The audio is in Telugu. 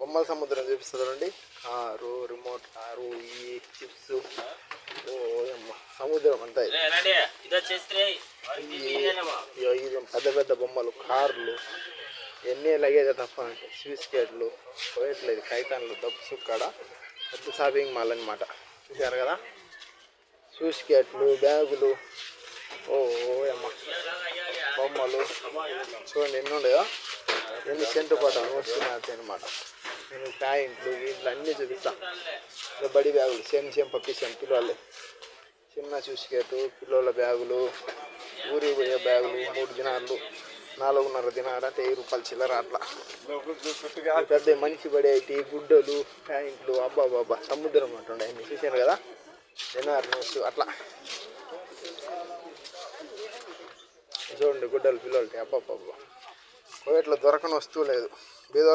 బొమ్మల సముద్రం చూపిస్తుందండి. కారు, రిమోట్ కారు, ఈ చిప్స్, సముద్రం అంతా ఇది పెద్ద పెద్ద బొమ్మలు, కార్లు, ఎన్ని లగేజ్ తప్ప అంటే బిస్కెట్లు, పోయట్లేదు కైతాన్లు, దప్పు సుక్కడ. పెద్ద షాపింగ్ మాల్ అనమాట. చూశారు కదా, బిస్కెట్లు, బ్యాగులు, అమ్మ బొమ్మలు చూడండి ఎన్ని ఉండయో. ఎన్ని సెంటు పట్టాలు వస్తున్నాయి అనమాట. నేను ప్యాంట్లు వీళ్ళు అన్నీ చూపిస్తాను. బడి బ్యాగులు సేమ్ పంపిస్తాను. పిల్లలు చిన్న చూసుకేటు, పిల్లల బ్యాగులు, ఊరికి పోయే బ్యాగులు, 3 దినాలు 4.5 దినాలు అంటే 1000 రూపాయలు చిల్లర. అట్లా పెద్ద మంచి పడేటి గుడ్డలు, ప్యాంట్లు, అబ్బాబాబా సముద్రం అంటుండే అన్నీ చూశాను కదా. డిన్నర్ న్యూస్ అట్లా చూడండి గుడ్డలు పిల్లలకి. అబ్బాబాబా కోవిట్లో దొరకని వస్తువు లేదు. బీదోళ్ళ